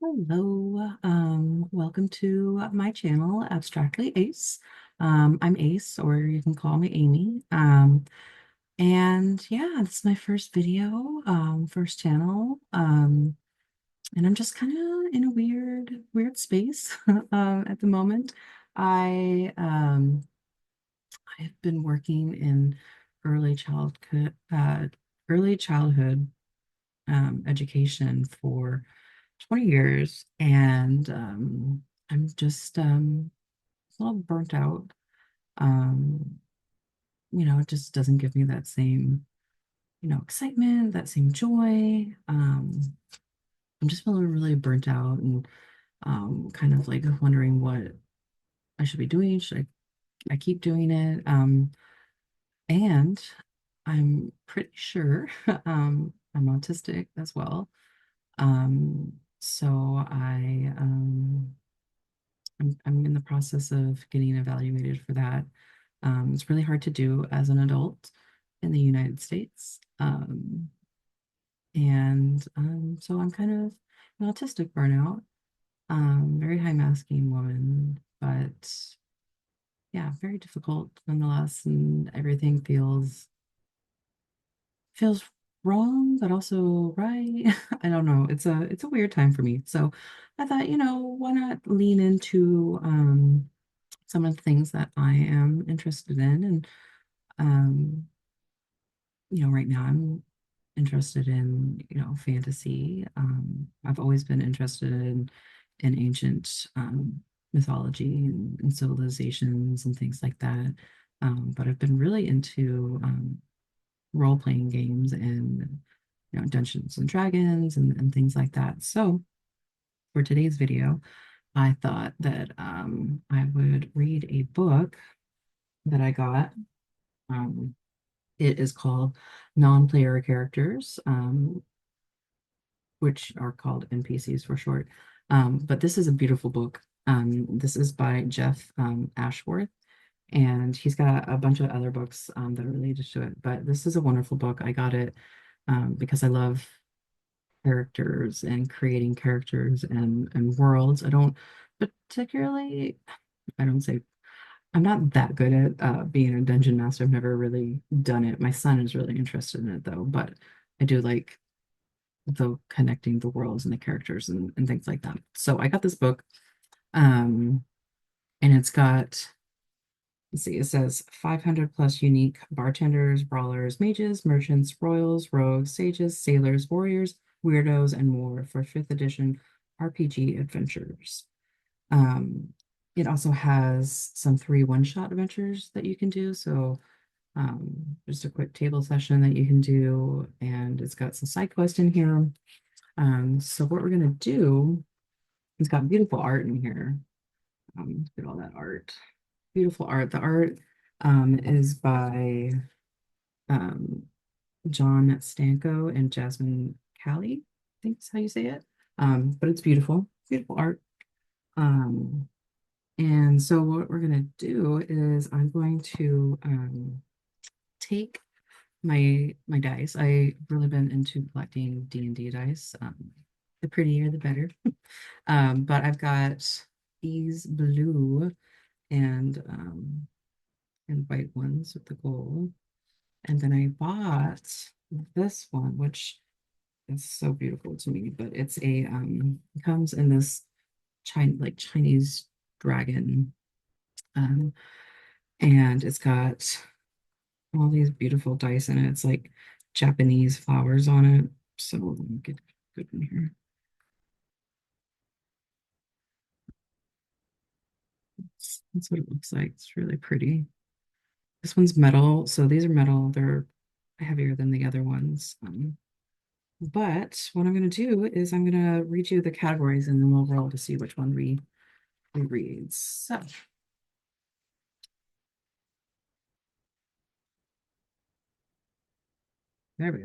Hello, welcome to my channel, Abstractly Ace. I'm Ace, or you can call me Amy. And yeah, this is my first video, first channel. And I'm just kind of in a weird space at the moment. I I've been working in early childhood early childhood education for 20 years, and I'm just a little burnt out. Um, it just doesn't give me that same, excitement, that same joy. I'm just feeling really burnt out and kind of like wondering what I should be doing. Should I keep doing it? And I'm pretty sure I'm autistic as well. So I'm in the process of getting evaluated for that. It's really hard to do as an adult in the United States. And so I'm kind of an autistic burnout, very high masking woman, but yeah, very difficult nonetheless. And everything feels wrong, but also right. I don't know. It's a weird time for me. So I thought, why not lean into some of the things that I am interested in. And right now I'm interested in, fantasy. I've always been interested in ancient mythology and civilizations and things like that. But I've been really into role-playing games and Dungeons and Dragons and things like that. So for today's video, I thought that I would read a book that I got. Um, it is called Non-Player Characters, which are called NPCs for short. But this is a beautiful book. This is by Jeff Ashworth, and he's got a bunch of other books that are related to it. But this is a wonderful book. I got it because I love characters and creating characters and worlds. I don't particularly, I don't say I'm not that good at being a dungeon master. I've never really done it. My son is really interested in it though, but I do like the connecting the worlds and the characters and things like that. So I got this book, um, and it's got, let's see, it says 500 plus unique bartenders, brawlers, mages, merchants, royals, rogues, sages, sailors, warriors, weirdos, and more for 5th edition RPG adventures. Um, it also has some 3 one-shot adventures that you can do. So just a quick table session that you can do, and it's got some side quests in here. So what we're gonna do, it's got beautiful art in here. Look at all that art, beautiful art. The art is by um, John Stanko and Jasmine Callie, I think is how you say it. But it's beautiful, beautiful art. Um, and so what we're gonna do is I'm going to take my dice. I've really been into collecting D&D dice. The prettier, the better. But I've got these blue and white ones with the gold. And then I bought this one, which is so beautiful to me, but it comes in this Chinese dragon. Um, and it's got all these beautiful dice in it. It's like Japanese flowers on it. So let me get good in here. That's what it looks like. It's really pretty. This one's metal, so these are metal. They're heavier than the other ones. But what I'm going to do is I'm going to read you the categories and then we'll roll to see which one we read. So there we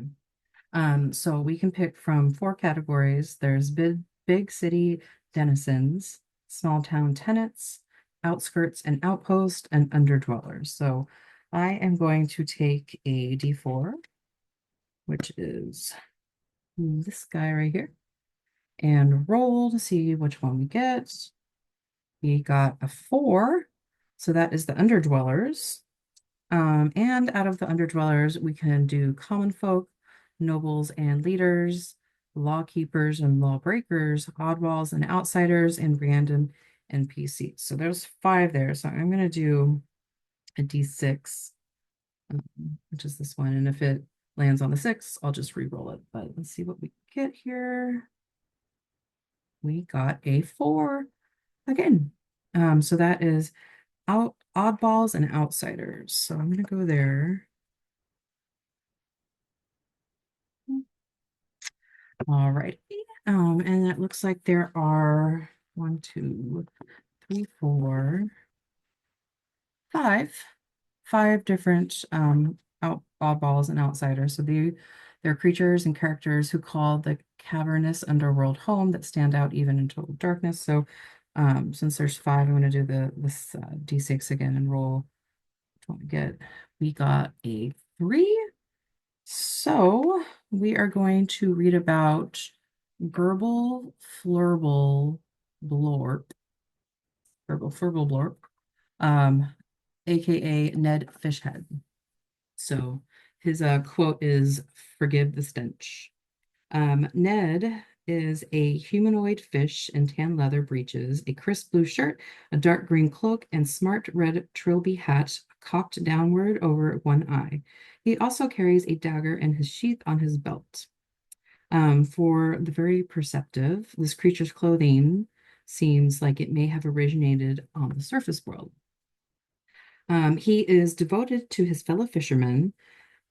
go. So we can pick from 4 categories. There's big city denizens, small town tenants, outskirts and outpost, and underdwellers. So I am going to take a D4, which is this guy right here. and roll to see which one we get. We got a 4, so that is the underdwellers. And out of the underdwellers, we can do common folk, nobles and leaders, law keepers and lawbreakers, oddballs and outsiders, and random NPCs. So there's 5 there. So I'm going to do a D6, which is this one. And if it lands on the 6, I'll just re-roll it. But let's see what we get here. We got a 4 again. So that is oddballs and outsiders. So I'm going to go there. All right. And it looks like there are 1, 2, 3, 4, 5 different oddballs and outsiders. So they're creatures and characters who call the cavernous underworld home that stand out even in total darkness. So since there's 5, I'm going to do this D6 again and roll. What we get? We got a 3. So we are going to read about Gerbil Flurble Blorp, Gerbil Flurble Blorp, aka Ned Fishhead. So his quote is, "Forgive the stench." Ned is a humanoid fish in tan leather breeches, a crisp blue shirt, a dark green cloak, and smart red trilby hat cocked downward over one eye. He also carries a dagger in his sheath on his belt. For the very perceptive, this creature's clothing seems like it may have originated on the surface world. He is devoted to his fellow fishermen.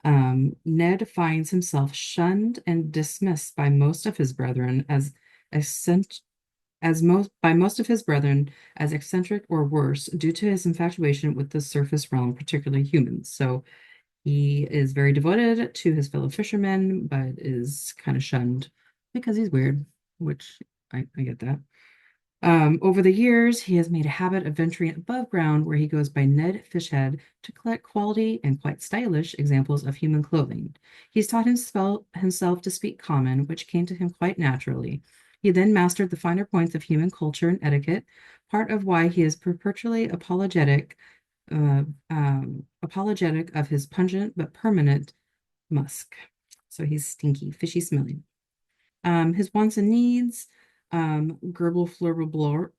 Ned finds himself shunned and dismissed by most of his brethren as eccentric or worse due to his infatuation with the surface realm, particularly humans. So he is very devoted to his fellow fishermen, but is kind of shunned because he's weird, which I get that. Over the years, he has made a habit of venturing above ground where he goes by Ned Fishhead to collect quality and quite stylish examples of human clothing. He's taught himself to speak common, which came to him quite naturally. He then mastered the finer points of human culture and etiquette, part of why he is perpetually apologetic of his pungent but permanent musk. So he's stinky, fishy smelling. His wants and needs, Gerbil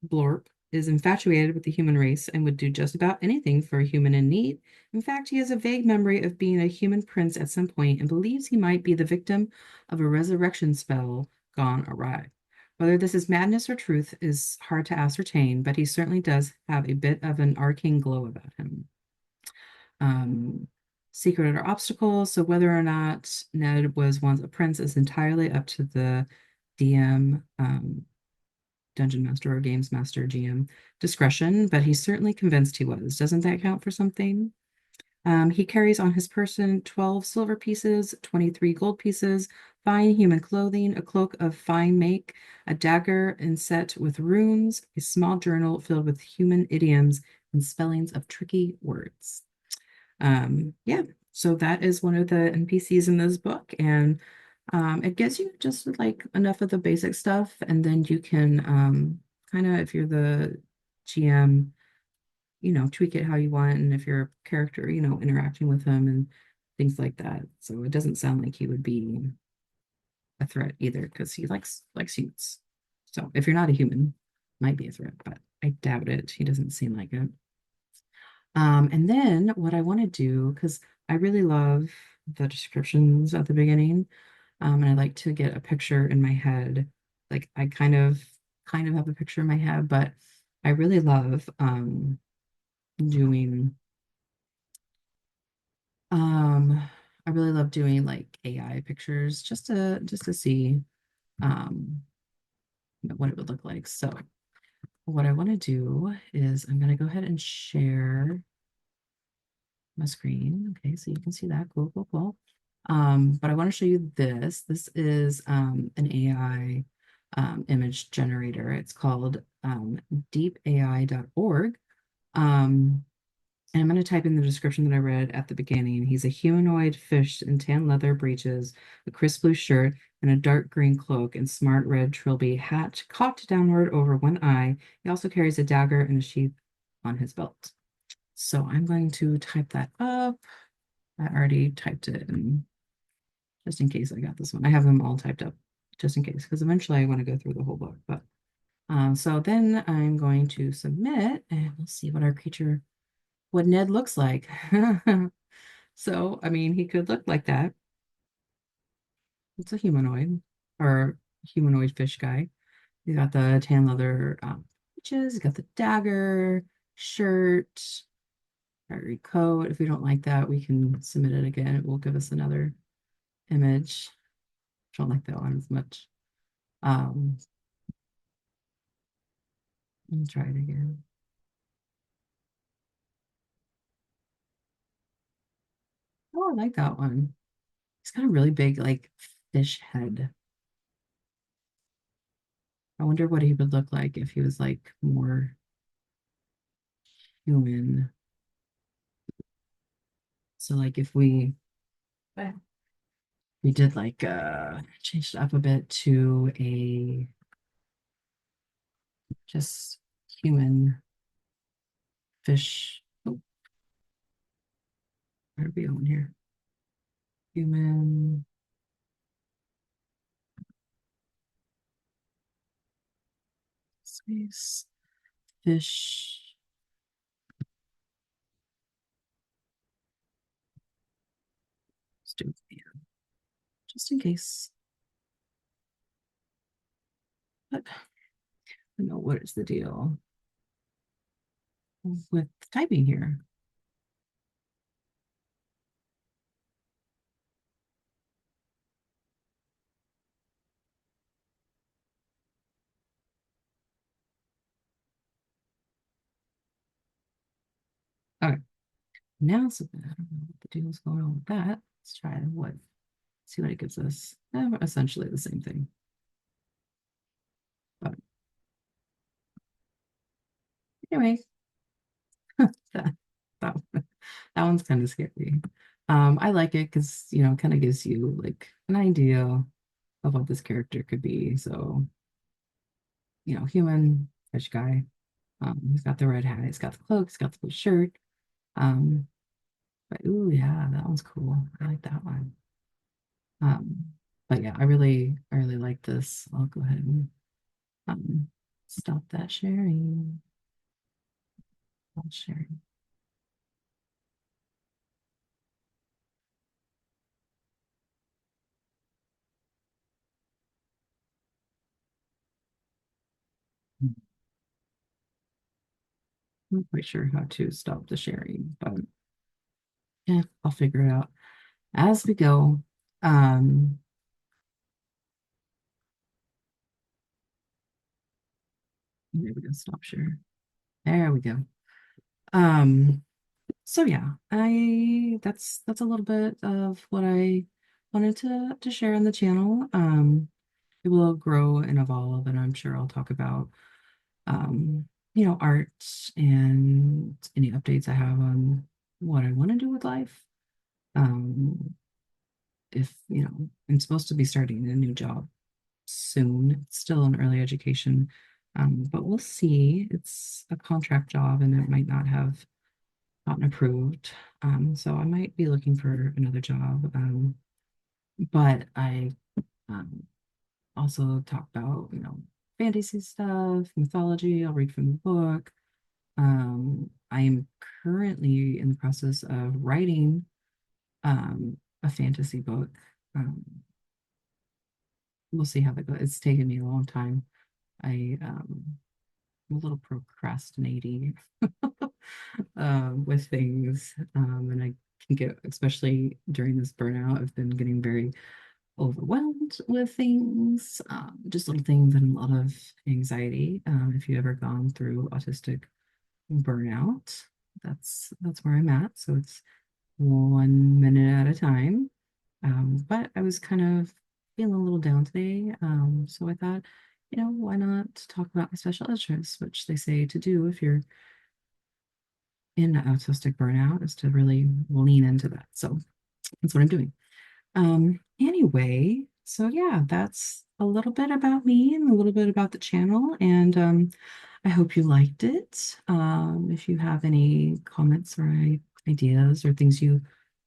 Blorp is infatuated with the human race and would do just about anything for a human in need. In fact, he has a vague memory of being a human prince at some point and believes he might be the victim of a resurrection spell gone awry. Whether this is madness or truth is hard to ascertain, but he certainly does have a bit of an arcane glow about him. Secret or obstacles. So whether or not Ned was once a prince is entirely up to the DM, Dungeon Master or Games Master GM discretion, but he's certainly convinced he was. Doesn't that count for something? He carries on his person 12 silver pieces, 23 gold pieces, fine human clothing, a cloak of fine make, a dagger inset with runes, a small journal filled with human idioms and spellings of tricky words. Yeah, so that is one of the NPCs in this book, and it gives you just like enough of the basic stuff, and then you can kind of, if you're the GM, tweak it how you want, and if you're a character, interacting with him and things like that. So it doesn't sound like he would be a threat either, because he likes suits. So if you're not a human, might be a threat, but I doubt it. He doesn't seem like it. And then what I want to do, because I really love the descriptions at the beginning, and I like to get a picture in my head. Like I kind of have a picture in my head, but I really love doing I really love doing like AI pictures just to see what it would look like. So what I want to do is I'm going to go ahead and share my screen. Okay, so you can see that. Cool, cool, cool. But I want to show you this. This is an AI image generator. It's called deepai.org. And I'm going to type in the description that I read at the beginning. He's a humanoid fish in tan leather breeches, a crisp blue shirt, and a dark green cloak and smart red trilby hat cocked downward over one eye. He also carries a dagger and a sheath on his belt. So I'm going to type that up. I already typed it in just in case I got this one. I have them all typed up just in case, because eventually I want to go through the whole book. But so then I'm going to submit and we'll see what our creature, what Ned looks like. So, I mean, he could look like that. It's a humanoid or humanoid fish guy. He's got the tan leather breeches, he's got the dagger, shirt, fiery coat. If we don't like that, we can submit it again. It will give us another image. Don't like that one as much. Um, let me try it again. Oh, I like that one. He's got a really big, like, fish head. I wonder what he would look like if he was like more human. So like if we did like changed it up a bit to a just human fish. Oh, where are we going here? Human space fish. Let's do it just in case. But I don't know what is the deal with typing here. Okay, now so I don't know what the deal is going on with that. Let's try what see what it gives us. Essentially the same thing. But anyway, that, that, that one's kind of scary. I like it because, it kind of gives you like an idea of what this character could be. So, human fish guy. He's got the red hat, he's got the cloak, he's got the blue shirt. Um, but ooh, yeah, that one's cool. I like that one. Um, but yeah, I really like this. I'll go ahead and um stop that sharing. Stop sharing. I'm not quite sure how to stop the sharing, but yeah, I'll figure it out as we go. Um, There we go, stop share. There we go. Um, so yeah, I that's a little bit of what I wanted to share on the channel. It will grow and evolve, and I'm sure I'll talk about art and any updates I have on what I want to do with life. Um, if I'm supposed to be starting a new job soon. It's still in early education, but we'll see. It's a contract job and it might not have gotten approved. So I might be looking for another job. But I um, also talk about, fantasy stuff, mythology. I'll read from the book. I am currently in the process of writing a fantasy book. Um, we'll see how that goes. It's taken me a long time. I'm a little procrastinating with things, and I can get, especially during this burnout, I've been getting very overwhelmed with things, just little things and a lot of anxiety. If you ever gone through autistic burnout, that's where I'm at. So it's 1 minute at a time. But I was kind of feeling a little down today. So I thought, why not talk about my special interests, which they say to do if you're in autistic burnout is to really lean into that. So that's what I'm doing. Anyway, so yeah, that's a little bit about me and a little bit about the channel. And I hope you liked it. If you have any comments or ideas or things you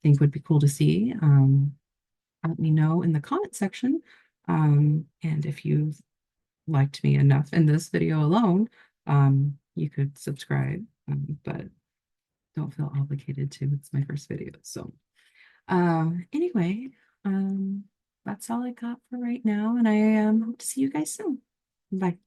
think would be cool to see, let me know in the comment section. And if you liked me enough in this video alone, you could subscribe, but don't feel obligated to. It's my first video. So anyway, um, that's all I got for right now, and I hope to see you guys soon. Bye.